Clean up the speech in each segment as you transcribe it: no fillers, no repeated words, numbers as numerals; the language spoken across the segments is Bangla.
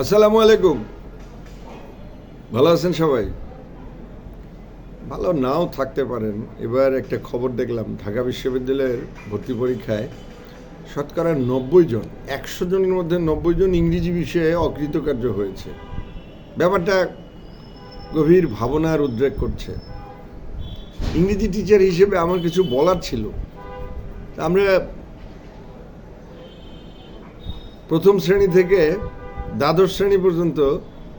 আসসালামু আলাইকুম। ভালো আছেন সবাই? ভালো নাও থাকতে পারেন। এবার একটা খবর দেখলাম, ঢাকা বিশ্ববিদ্যালয়ের ভর্তি পরীক্ষায় শতকরা ৯০ জন, ১০০ জনের মধ্যে ৯০ জন ইংরেজি বিষয়ে অকৃতকার্য হয়েছে। ব্যাপারটা গভীর ভাবনার উদ্রেক করছে। ইংরেজি টিচার হিসেবে আমার কিছু বলার ছিল। আমরা প্রথম শ্রেণী থেকে দ্বাদশ শ্রেণী পর্যন্ত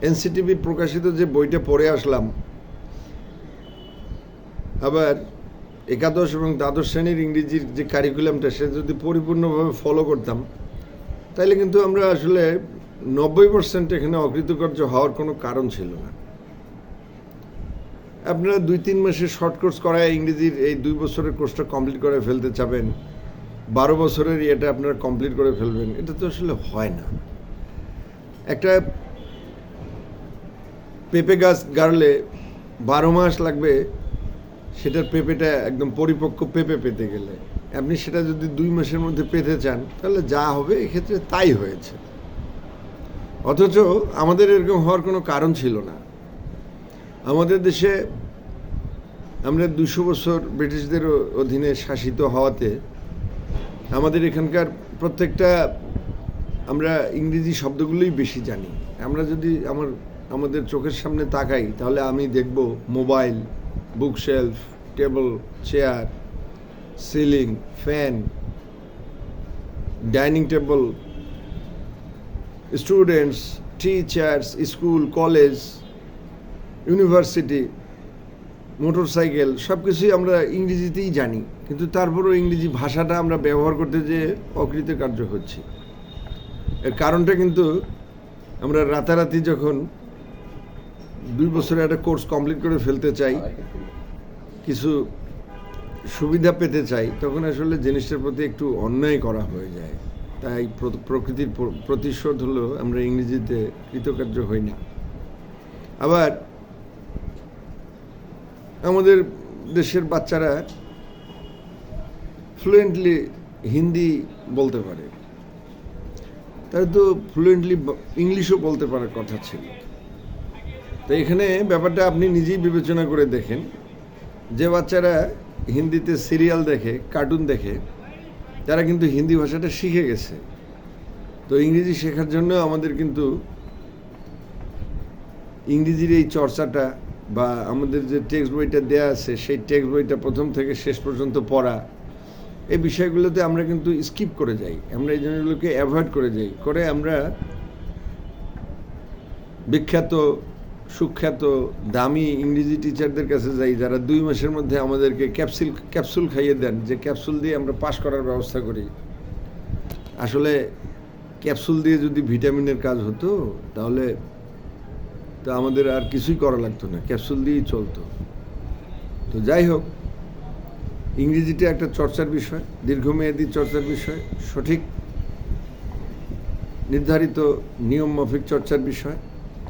এনসিটিভি প্রকাশিত যে বইটা পড়ে আসলাম, আবার একাদশ এবং দ্বাদশ শ্রেণীর ইংরেজির যে কারিকুলামটা সে যদি পরিপূর্ণভাবে ফলো করতাম, তাইলে কিন্তু আমরা আসলে ৯০% এখানে অকৃতকার্য হওয়ার কোনো কারণ ছিল না। আপনারা ২-৩ মাসের শর্ট কোর্স করায় ইংরেজির এই ২ বছরের কোর্সটা কমপ্লিট করে ফেলতে চাবেন, ১২ বছরের এটা আপনারা কমপ্লিট করে ফেলবেন, এটা তো আসলে হয় না। একটা পেঁপে গাছ গাড়লে ১২ মাস লাগবে সেটার পেঁপেটা একদম পরিপক্ক পেঁপে পেতে গেলে। আপনি সেটা যদি ২ মাসের মধ্যে পেতে চান, তাহলে যা হবে এক্ষেত্রে তাই হয়েছে। অথচ আমাদের এরকম হওয়ার কোনো কারণ ছিল না। আমাদের দেশে আমরা ২০০ বছর ব্রিটিশদের অধীনে শাসিত হওয়াতে আমাদের এখানকার প্রত্যেকটা আমরা ইংরেজি শব্দগুলোই বেশি জানি। আমরা যদি আমাদের চোখের সামনে তাকাই, তাহলে আমি দেখব mobile, bookshelf, table, chair, ceiling, fan, dining table, students, teachers, school, college, university, motorcycle, সব কিছুই আমরা ইংরেজিতেই জানি, কিন্তু তারপরেও ইংরেজি ভাষাটা আমরা ব্যবহার করতে যেয়ে অকৃতকার্য হচ্ছি। এর কারণটা কিন্তু আমরা রাতারাতি যখন ২ বছরের একটা কোর্স কমপ্লিট করে ফেলতে চাই, কিছু সুবিধা পেতে চাই, তখন আসলে জিনিসটার প্রতি একটু অন্যায় করা হয়ে যায়। তাই প্রকৃতির প্রতিশোধ হলো আমরা ইংরেজিতে কৃতকার্য হই না। আবার আমাদের দেশের বাচ্চারা ফ্লুয়েন্টলি হিন্দি বলতে পারে, তাই তো ফ্লুয়েন্টলি ইংলিশও বলতে পারার কথা ছিল। তো এখানে ব্যাপারটা আপনি নিজেই বিবেচনা করে দেখেন, যে বাচ্চারা হিন্দিতে সিরিয়াল দেখে, কার্টুন দেখে, তারা কিন্তু হিন্দি ভাষাটা শিখে গেছে। তো ইংরেজি শেখার জন্য আমাদের কিন্তু ইংরেজির এই চর্চাটা বা আমাদের যে টেক্সট বইটা দেয়া আছে, সেই টেক্সট বইটা প্রথম থেকে শেষ পর্যন্ত পড়া, এই বিষয়গুলোতে আমরা কিন্তু স্কিপ করে যাই। আমরা এই জিনিসগুলোকে অ্যাভয়েড করে যাই, করে আমরা বিখ্যাত, সুখ্যাত, দামি ইংরেজি টিচারদের কাছে যাই, যারা ২ মাসের মধ্যে আমাদেরকে ক্যাপসুল খাইয়ে দেন, যে ক্যাপসুল দিয়ে আমরা পাস করার ব্যবস্থা করি। আসলে ক্যাপসুল দিয়ে যদি ভিটামিনের কাজ হতো, তাহলে তো আমাদের আর কিছুই করা লাগতো না, ক্যাপসুল দিয়েই চলতো। তো যাই হোক, ইংরেজিটা একটা চর্চার বিষয়, দীর্ঘমেয়াদী চর্চার বিষয়, সঠিক নির্ধারিত নিয়ম মাফিক চর্চার বিষয়।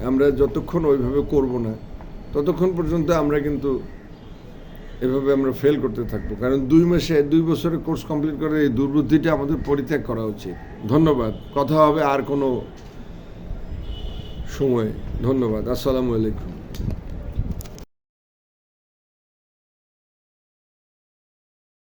আমরা যতক্ষণ ওইভাবে করব না, ততক্ষণ পর্যন্ত আমরা কিন্তু এভাবে আমরা ফেল করতে থাকবো। কারণ ২ মাসে ২ বছরের কোর্স কমপ্লিট করে এই দুর্বুদ্ধিটা আমাদের পরিত্যাগ করা উচিত। ধন্যবাদ। কথা হবে আর কোনো সময়। ধন্যবাদ। আসসালামু আলাইকুম।